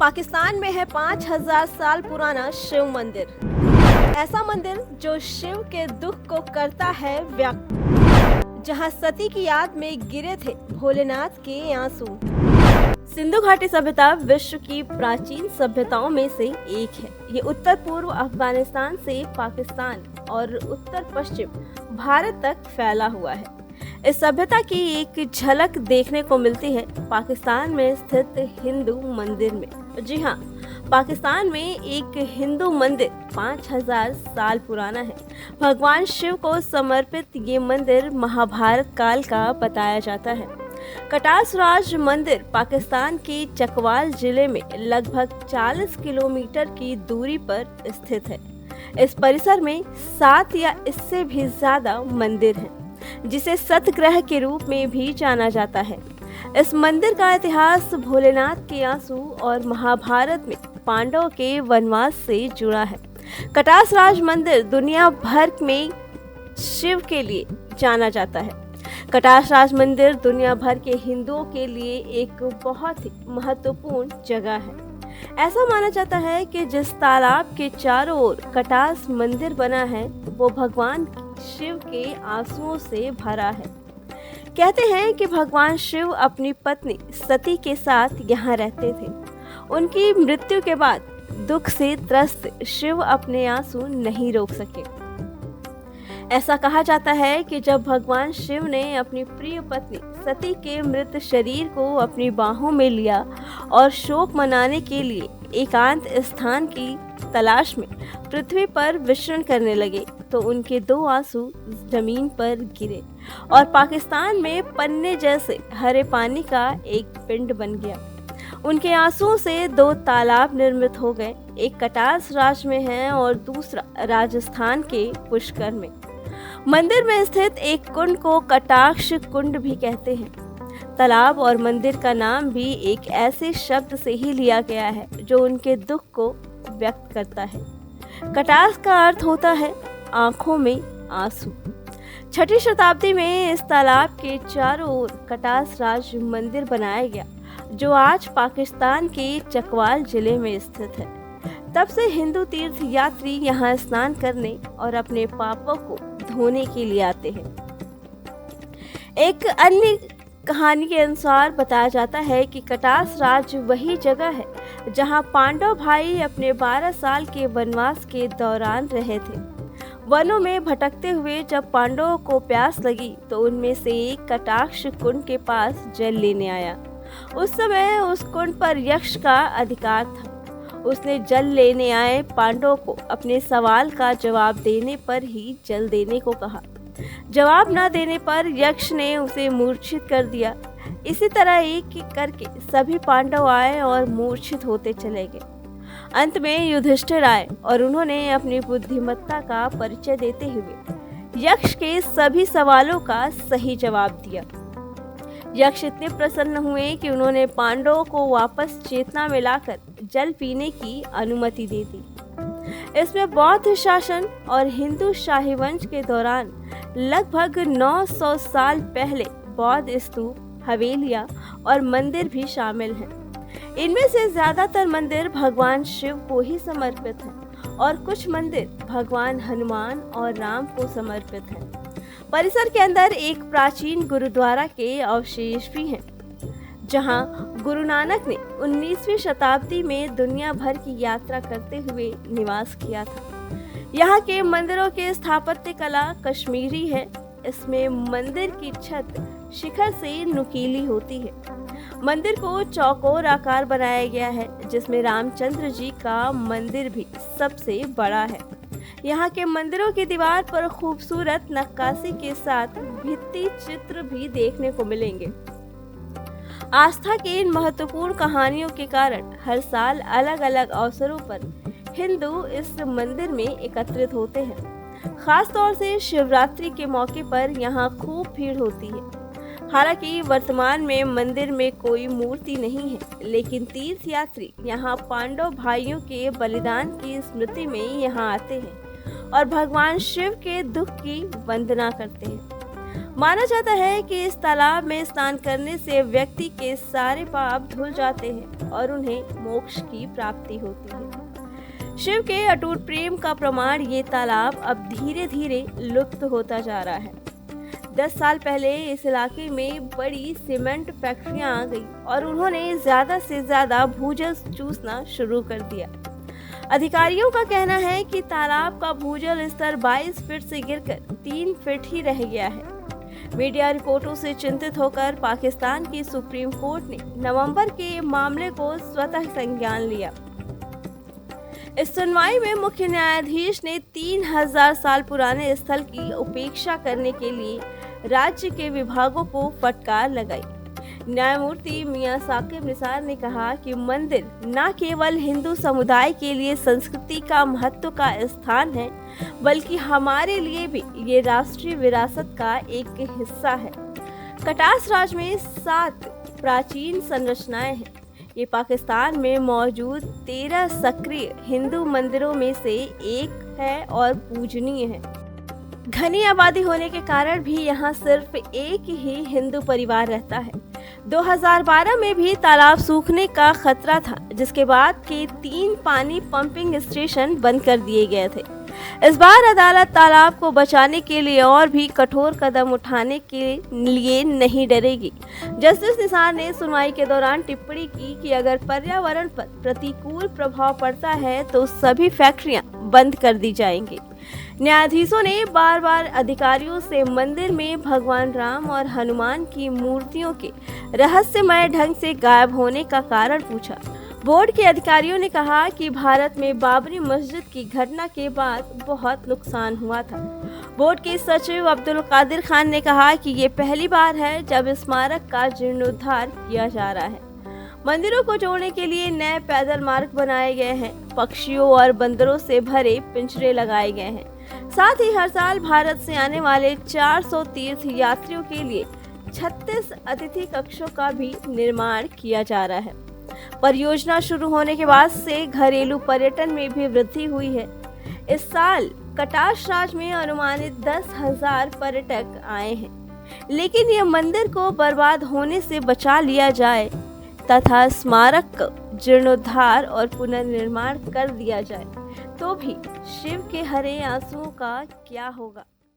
पाकिस्तान में है 5000 साल पुराना शिव मंदिर। ऐसा मंदिर जो शिव के दुख को करता है व्यक्त, जहां सती की याद में गिरे थे भोलेनाथ के आंसू। सिंधु घाटी सभ्यता विश्व की प्राचीन सभ्यताओं में से एक है। ये उत्तर पूर्व अफगानिस्तान से पाकिस्तान और उत्तर पश्चिम भारत तक फैला हुआ है। इस सभ्यता की एक झलक देखने को मिलती है पाकिस्तान में स्थित हिंदू मंदिर में। जी हाँ, पाकिस्तान में एक हिंदू मंदिर 5000 साल पुराना है। भगवान शिव को समर्पित ये मंदिर महाभारत काल का बताया जाता है। कटासराज मंदिर पाकिस्तान के चकवाल जिले में लगभग 40 किलोमीटर की दूरी पर स्थित है। इस परिसर में 7 या इससे भी ज्यादा मंदिर हैं, जिसे सतगृह के रूप में भी जाना जाता है। इस मंदिर का इतिहास भोलेनाथ के आंसू और महाभारत में पांडवों के वनवास से जुड़ा है। कटासराज मंदिर दुनिया भर में शिव के लिए जाना जाता है। कटासराज मंदिर दुनिया भर के हिंदुओं के लिए एक बहुत ही महत्वपूर्ण जगह है। ऐसा माना जाता है कि जिस तालाब के चारों ओर कटास मंदिर बना है वो भगवान शिव के आंसुओं से भरा है। कहते हैं कि भगवान शिव अपनी पत्नी सती के साथ यहाँ रहते थे। उनकी मृत्यु के बाद दुख से त्रस्त शिव अपने आंसू नहीं रोक सके। ऐसा कहा जाता है कि जब भगवान शिव ने अपनी प्रिय पत्नी सती के मृत शरीर को अपनी बाहों में लिया और शोक मनाने के लिए एकांत स्थान की तलाश में पृथ्वी पर विचरण करने लगे तो उनके 2 आंसू जमीन पर गिरे और पाकिस्तान में पन्ने जैसे हरे पानी का एक पिंड बन गया। उनके आंसुओं से 2 तालाब निर्मित हो गए। एक कटासराज में है और दूसरा राजस्थान के पुष्कर में। मंदिर में स्थित एक कुंड को कटाक्ष कुंड भी कहते हैं। तालाब और मंदिर का नाम भी एक ऐसे शब्द से ही लिया गया है जो उनके दुख को व्यक्त करता है। कटास का अर्थ होता है आंखों में आंसू। 6ठी शताब्दी में इस तालाब के चारों ओर कटासराज मंदिर बनाया गया, जो आज पाकिस्तान के चकवाल जिले में स्थित है। तब से हिंदू तीर्थ यात्री यहाँ स्नान करने और अपने पापों को धोने के लिए आते हैं। एक अन्य कहानी के अनुसार बताया जाता है कि कटासराज वही जगह है जहाँ पांडव भाई अपने 12 साल के वनवास के दौरान रहे थे। वनों में भटकते हुए जब पांडवों को प्यास लगी तो उनमें से एक कटाक्ष कुंड के पास जल लेने आया। उस समय उस कुंड पर यक्ष का अधिकार था। उसने जल लेने आए पांडवों को अपने सवाल का जवाब देने पर ही जल देने को कहा। जवाब न देने पर यक्ष ने उसे मूर्छित कर दिया। इसी तरह एक एक करके सभी पांडव आए और मूर्छित होते चले गए। अंत में युधिष्ठिर आए और उन्होंने अपनी बुद्धिमत्ता का परिचय देते हुए यक्ष के सभी सवालों का सही जवाब दिया। यक्ष इतने प्रसन्न हुए कि उन्होंने पांडवों को वापस चेतना में लाकर जल पीने की अनुमति दे दी। इसमें बौद्ध शासन और हिंदू शाही वंश के दौरान लगभग 900 साल पहले बौद्ध स्तूप, हवेलियां और मंदिर भी शामिल हैं। इनमें से ज्यादातर मंदिर भगवान शिव को ही समर्पित हैं और कुछ मंदिर भगवान हनुमान और राम को समर्पित हैं। परिसर के अंदर एक प्राचीन गुरुद्वारा के अवशेष भी हैं, जहां गुरु नानक ने 19वीं शताब्दी में दुनिया भर की यात्रा करते हुए निवास किया था। यहाँ के मंदिरों के स्थापत्य कला कश्मीरी है। इसमें मंदिर की छत शिखर से नुकीली होती है। मंदिर को चौकोर आकार बनाया गया है, जिसमें रामचंद्र जी का मंदिर भी सबसे बड़ा है। यहाँ के मंदिरों की दीवार पर खूबसूरत नक्काशी के साथ भित्ति चित्र भी देखने को मिलेंगे। आस्था की इन महत्वपूर्ण कहानियों के कारण हर साल अलग अलग अवसरों पर हिंदू इस मंदिर में एकत्रित होते हैं। खास तौर से शिवरात्रि के मौके पर यहाँ खूब भीड़ होती है। हालांकि वर्तमान में मंदिर में कोई मूर्ति नहीं है, लेकिन तीर्थ यात्री यहाँ पांडव भाइयों के बलिदान की स्मृति में यहाँ आते हैं और भगवान शिव के दुख की वंदना करते हैं। माना जाता है कि इस तालाब में स्नान करने से व्यक्ति के सारे पाप धुल जाते हैं और उन्हें मोक्ष की प्राप्ति होती है। शिव के अटूट प्रेम का प्रमाण ये तालाब अब धीरे धीरे लुप्त होता जा रहा है। 10 साल पहले इस इलाके में बड़ी सीमेंट फैक्ट्रियां आ गई और उन्होंने ज्यादा से ज्यादा भूजल चूसना शुरू कर दिया। अधिकारियों का कहना है कि तालाब का भूजल स्तर 22 फीट से गिरकर 3 फीट ही रह गया है। मीडिया रिपोर्टों से चिंतित होकर पाकिस्तान की सुप्रीम कोर्ट ने नवंबर के मामले को स्वतः संज्ञान लिया। इस सुनवाई में मुख्य न्यायाधीश ने 3000 साल पुराने स्थल की उपेक्षा करने के लिए राज्य के विभागों को फटकार लगाई। न्यायमूर्ति मियां साकिब निसार ने कहा कि मंदिर न केवल हिंदू समुदाय के लिए संस्कृति का महत्व का स्थान है, बल्कि हमारे लिए भी ये राष्ट्रीय विरासत का एक हिस्सा है। कटास राज्य में 7 प्राचीन संरचनाएं हैं। ये पाकिस्तान में मौजूद 13 सक्रिय हिंदू मंदिरों में से एक है और पूजनीय है। घनी आबादी होने के कारण भी यहाँ सिर्फ एक ही हिंदू परिवार रहता है। 2012 में भी तालाब सूखने का खतरा था, जिसके बाद के 3 पानी पंपिंग स्टेशन बंद कर दिए गए थे। इस बार अदालत तालाब को बचाने के लिए और भी कठोर कदम उठाने के लिए नहीं डरेगी। जस्टिस निसार ने सुनवाई के दौरान टिप्पणी की कि अगर पर्यावरण पर प्रतिकूल प्रभाव पड़ता है तो सभी फैक्ट्रियां बंद कर दी जाएंगी। न्यायाधीशों ने बार बार अधिकारियों से मंदिर में भगवान राम और हनुमान की मूर्तियों के रहस्यमय ढंग से गायब होने का कारण पूछा। बोर्ड के अधिकारियों ने कहा कि भारत में बाबरी मस्जिद की घटना के बाद बहुत नुकसान हुआ था। बोर्ड के सचिव अब्दुल कादिर खान ने कहा कि ये पहली बार है जब स्मारक का जीर्णोद्धार किया जा रहा है। मंदिरों को जोड़ने के लिए नए पैदल मार्ग बनाए गए हैं। पक्षियों और बंदरों से भरे पिंजरे लगाए गए हैं। साथ ही हर साल भारत से आने वाले 400 तीर्थ यात्रियों के लिए 36 अतिथि कक्षों का भी निर्माण किया जा रहा है। परियोजना शुरू होने के बाद से घरेलू पर्यटन में भी वृद्धि हुई है। इस साल कटास राज्य में अनुमानित 10,000 पर्यटक आए हैं। लेकिन ये मंदिर को बर्बाद होने से बचा लिया जाए तथा स्मारक का जीर्णोद्धार और पुनर्निर्माण कर दिया जाए तो भी शिव के हरे आंसुओं का क्या होगा।